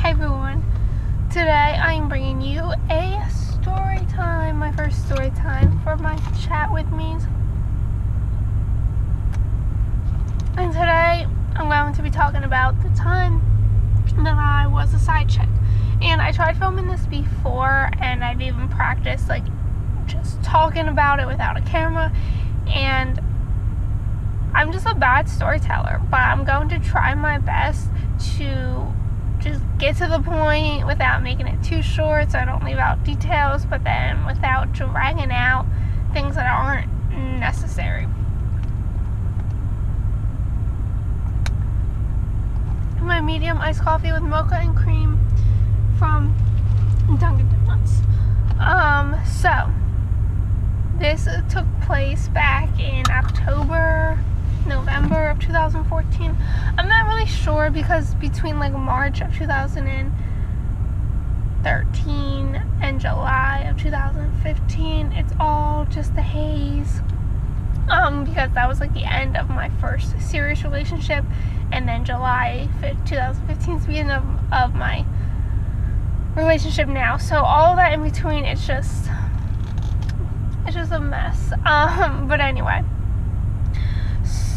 Hey everyone, today I am bringing you a story time, my first story time for my chat with me. And today I'm going to be talking about the time that I was a side chick. And I tried filming this before, and I've even practiced like just talking about it without a camera, and I'm just a bad storyteller, but I'm going to try my best to just get to the point without making it too short so I don't leave out details, but then without dragging out things that aren't necessary. My medium iced coffee with mocha and cream from Dunkin' Donuts. So this took place back in November of 2014. I'm not really sure because between like March of 2013 and July of 2015, it's all just a haze. Because that was like the end of my first serious relationship, and then July 2015 is the beginning of my relationship now. So all of that in between, it's just a mess. But anyway.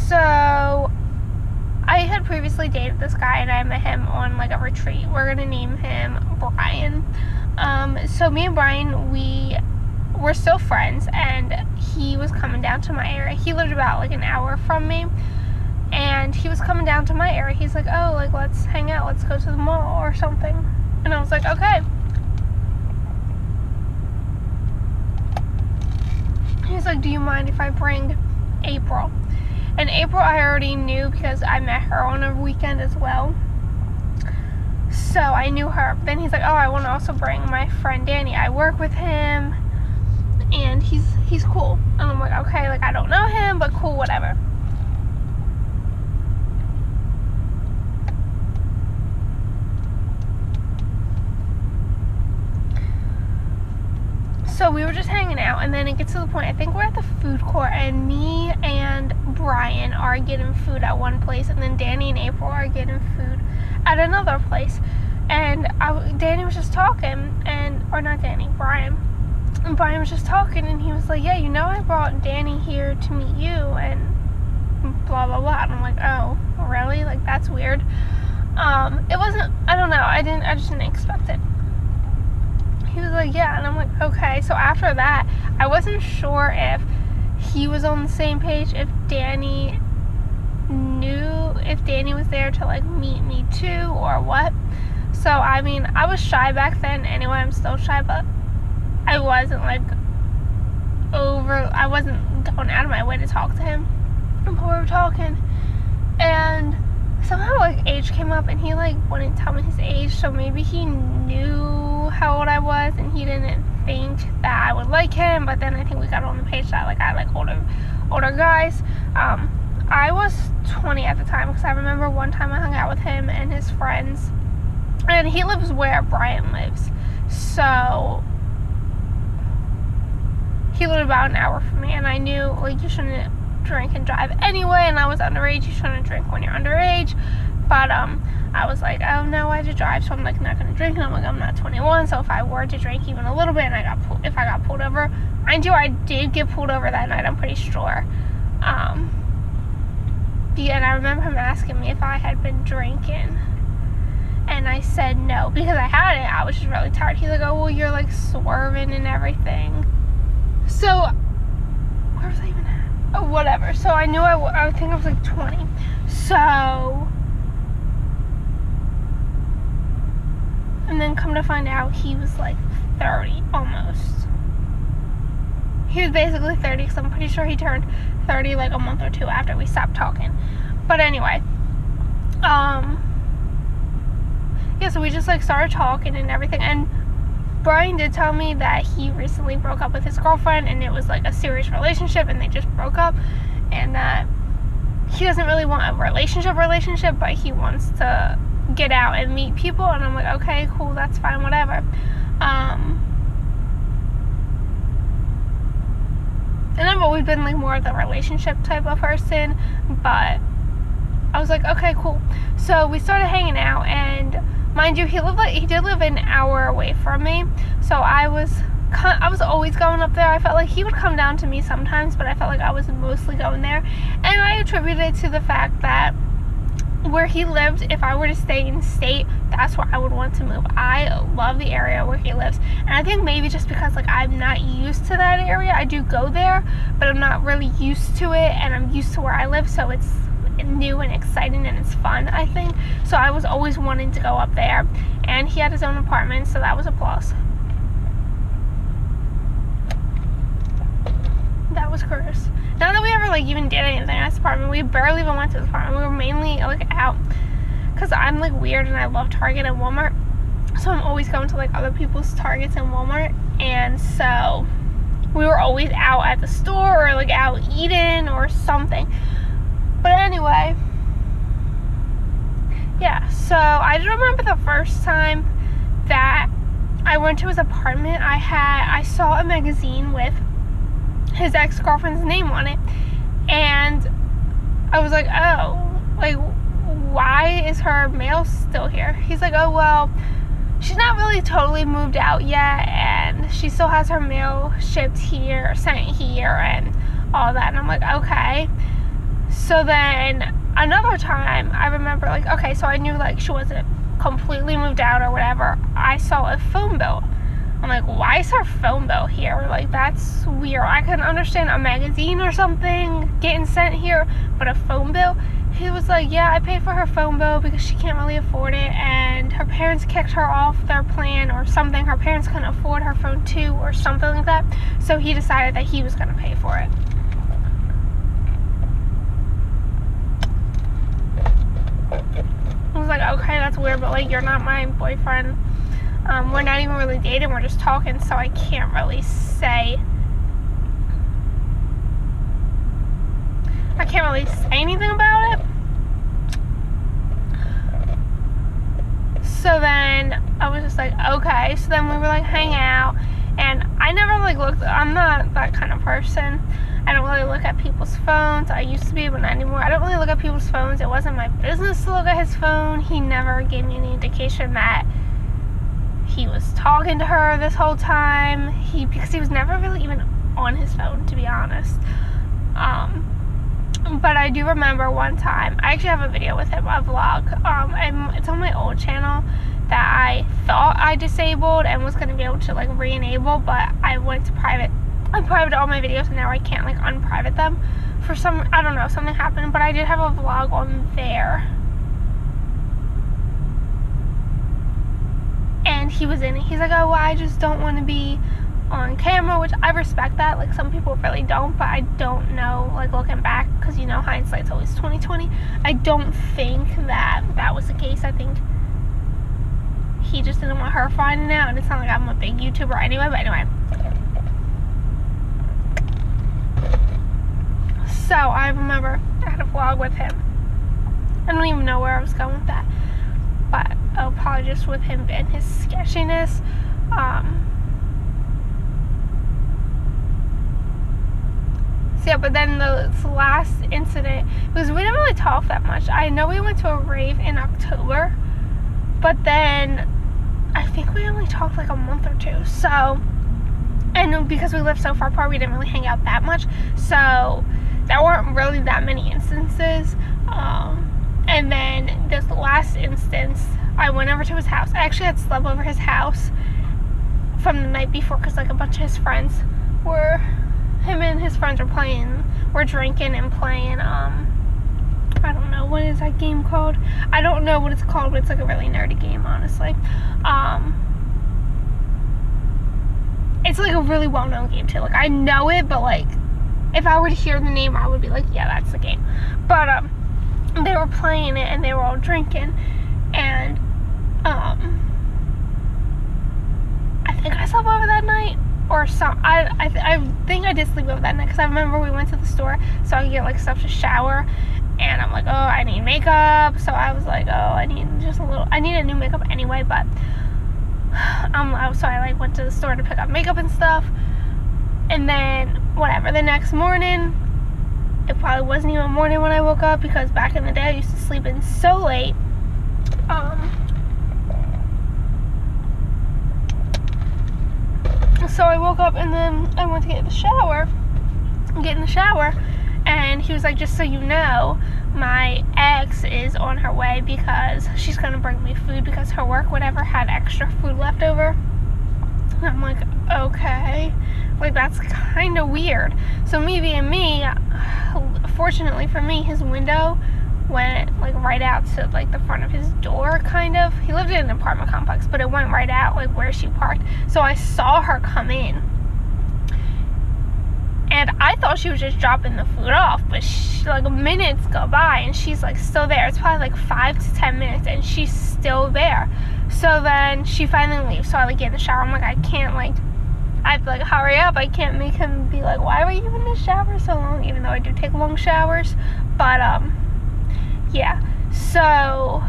So, I had previously dated this guy, and I met him on like a retreat. We're gonna name him Brian. So me and Brian, we were still friends, and he was coming down to my area. He lived about like an hour from me, and he was coming down to my area. He's like, oh, like let's hang out, let's go to the mall or something. And I was like, okay. He's like, do you mind if I bring April? And April I already knew because I met her on a weekend as well. So I knew her. Then he's like, oh, I want to also bring my friend Danny. I work with him and he's cool. And I'm like, okay, like I don't know him, but cool, whatever. So we were just hanging out, and then it gets to the point, I think we're at the food court, and me and Brian are getting food at one place, and then Danny and April are getting food at another place. And Danny was just talking, Brian. And Brian was just talking, and he was like, yeah, you know, I brought Danny here to meet you, and blah, blah, blah. And I'm like, oh, really? Like, that's weird. It wasn't, I don't know, I just didn't expect it. He was like, yeah, and I'm like, okay. So after that, I wasn't sure if he was on the same page, if Danny was there to like meet me too, or what. So I mean, I was shy back then anyway. I'm still shy, but I wasn't going out of my way to talk to him. And we were talking, and somehow like age came up, and he like wouldn't tell me his age, so maybe he knew how old I was and he didn't think that I would like him. But then I think we got on the page that like I like older guys. I was 20 at the time, because I remember one time I hung out with him and his friends, and he lives where Brian lives, so he lived about an hour from me, and I knew like you shouldn't drink and drive anyway, and I was underage. You shouldn't drink when you're underage. But I was like, oh no, I have to drive, so I'm like not gonna drink. And I'm like, I'm not 21, so if I were to drink even a little bit and if I got pulled over, I did get pulled over that night, I'm pretty sure. And I remember him asking me if I had been drinking, and I said no, because I hadn't. I was just really tired. He's like, oh well, you're like swerving and everything. So where was I even at? Oh, whatever. So I knew I think I was like 20. So, and then come to find out he was like 30 almost. He was basically 30, because I'm pretty sure he turned 30 like a month or two after we stopped talking. But anyway, yeah, so we just like started talking and everything. And Brian did tell me that he recently broke up with his girlfriend, and it was like a serious relationship, and they just broke up, and that he doesn't really want a relationship, but he wants to get out and meet people. And I'm like, okay, cool, that's fine, whatever. And I've always been like more of the relationship type of person, but I was like, okay, cool. So we started hanging out, and Mind you, he did live an hour away from me, so I was always going up there. I felt like he would come down to me sometimes, but I felt like I was mostly going there. And I attributed it to the fact that where he lived, if I were to stay in state, that's where I would want to move. I love the area where he lives, and I think maybe just because like I'm not used to that area. I do go there, but I'm not really used to it, and I'm used to where I live, so it's new and exciting and it's fun, I think. So I was always wanting to go up there, and he had his own apartment, so that was a plus. That was gross. Not that we ever like even did anything at his apartment. We barely even went to his apartment. We were mainly like out because I'm like weird and I love Target and Walmart, so I'm always going to like other people's Targets and Walmart, and so we were always out at the store or like out eating or something. But anyway, yeah, so I just remember the first time that I went to his apartment, I saw a magazine with his ex-girlfriend's name on it, and I was like, oh, like, why is her mail still here? He's like, oh, well, she's not really totally moved out yet, and she still has her mail shipped here, sent here, and all that. And I'm like, okay. So then another time, I remember, like, okay, so I knew, like, she wasn't completely moved out or whatever. I saw a phone bill. I'm like, why is her phone bill here? Like, that's weird. I can understand a magazine or something getting sent here, but a phone bill? He was like, yeah, I paid for her phone bill because she can't really afford it, and her parents kicked her off their plan or something. Her parents couldn't afford her phone too or something like that, so he decided that he was going to pay for it. I was like, okay, that's weird, but like, you're not my boyfriend. We're not even really dating, we're just talking, so I can't really say anything about it. So then I was just like, okay. So then we were like hang out, and I never like looked, I'm not that kind of person. I don't really look at people's phones. I used to be, but not anymore. I don't really look at people's phones. It wasn't my business to look at his phone. He never gave me any indication that he was talking to her this whole time. Because he was never really even on his phone, to be honest. But I do remember one time, I actually have a video with him, a vlog. And it's on my old channel that I thought I disabled and was going to be able to like re-enable, but I went to private. I privated all my videos, and now I can't like unprivate them. For some, I don't know, something happened, but I did have a vlog on there. And he was in it. He's like, oh, well, I just don't want to be on camera, which I respect that. Like, some people really don't, but I don't know, like, looking back, because, you know, hindsight's always 20/20. I don't think that that was the case. I think he just didn't want her finding out, and it's not like I'm a big YouTuber anyway, but anyway. So, I remember I had a vlog with him. I don't even know where I was going with that, but I'll probably just with him and his sketchiness. So yeah, but then the last incident, because we didn't really talk that much. I know we went to a rave in October, but then I think we only talked like a month or two. So, and because we lived so far apart, we didn't really hang out that much. So there weren't really that many instances. And then this last instance, I went over to his house. I actually had slept over his house from the night before, because like a bunch of his friends were, him and his friends were drinking and playing, I don't know, what is that game called? I don't know what it's called, but it's like a really nerdy game, honestly. It's like a really well-known game too. Like, I know it, but like, if I were to hear the name, I would be like, yeah, that's the game. But, they were playing it, and they were all drinking, and, I think I slept over that night, or some, I think I did sleep over that night, because I remember we went to the store, so I could get, like, stuff to shower, and I'm like, oh, I need makeup, so I was like, oh, I need a new makeup anyway, but, so I, like, went to the store to pick up makeup and stuff, and then, whatever, the next morning, it probably wasn't even morning when I woke up, because back in the day I used to sleep in so late. So I woke up and then I went to get in the shower, and he was like, just so you know, my ex is on her way because she's gonna bring me food because her work, whatever, had extra food left over. And I'm like, okay, like that's kind of weird. So me being me, fortunately for me, his window went like right out to like the front of his door, kind of. He lived in an apartment complex, but it went right out like where she parked. So I saw her come in, and I thought she was just dropping the food off, but like minutes go by and she's like still there. It's probably like 5 to 10 minutes and she's still there. So then she finally leaves. So I like get in the shower. I'm like, I can't, like, I have to like hurry up. I can't make him be like, why were you in the shower so long? Even though I do take long showers. But yeah. So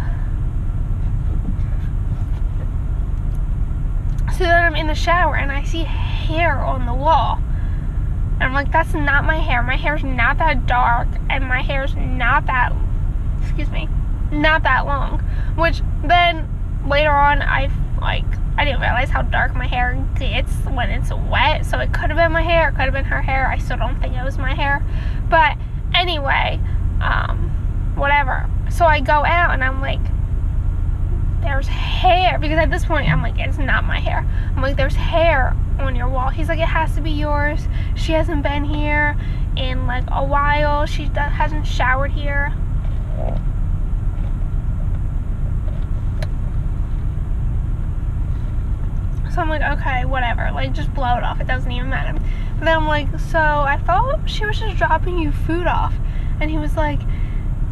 then I'm in the shower and I see hair on the wall. And I'm like, that's not my hair. My hair's not that dark, and my hair's not that, not that long. Which then later on, I didn't realize how dark my hair gets when it's wet. So it could have been my hair, it could have been her hair. I still don't think it was my hair. But anyway, whatever. So I go out and I'm like, there's hair, because at this point I'm like, it's not my hair. I'm like, there's hair on your wall. He's like, it has to be yours. She hasn't been here in like a while. She hasn't showered here. So I'm like, okay, whatever, like just blow it off, it doesn't even matter. But then I'm like, so I thought she was just dropping you food off. And he was like,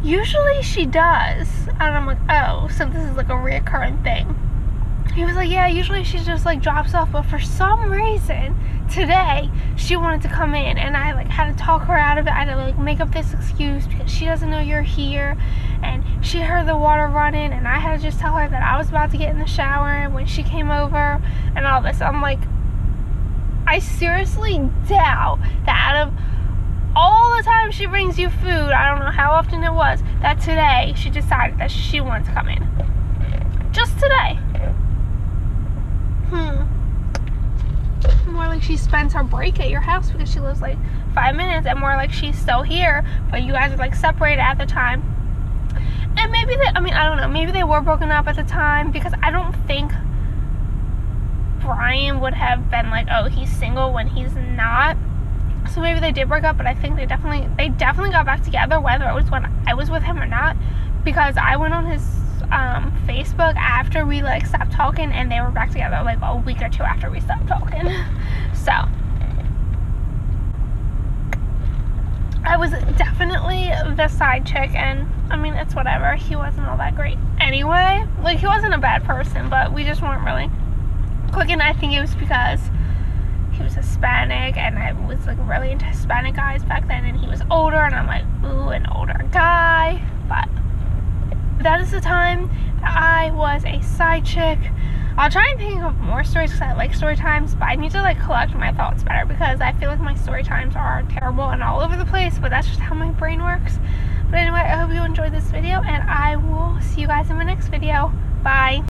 usually she does. And I'm like, oh, so this is like a reoccurring thing. He was like, yeah, usually she just like drops off, but for some reason today she wanted to come in, and I like had to talk her out of it. I had to like make up this excuse because she doesn't know you're here, and she heard the water running, and I had to just tell her that I was about to get in the shower when she came over and all this. I'm like, I seriously doubt that out of all the time she brings you food, I don't know how often it was, that today she decided that she wanted to come in. Just today. More like she spends her break at your house because she lives like 5 minutes, and more like she's still here, but you guys are like separated at the time. And maybe I don't know, maybe they were broken up at the time, because I don't think Brian would have been like, oh, he's single when he's not. So maybe they did break up, but I think they definitely got back together, whether it was when I was with him or not, because I went on his Facebook after we like stopped talking, and they were back together like a week or two after we stopped talking. So I was definitely the side chick, and I mean, it's whatever. He wasn't all that great anyway. Like, he wasn't a bad person, but we just weren't really clicking. I think it was because he was Hispanic, and I was like really into Hispanic guys back then, and he was older, and I'm like, ooh, an older guy. But that is the time that I was a side chick. I'll try and think of more stories because I like story times, but I need to like collect my thoughts better, because I feel like my story times are terrible and all over the place, but that's just how my brain works. But anyway, I hope you enjoyed this video, and I will see you guys in my next video. Bye.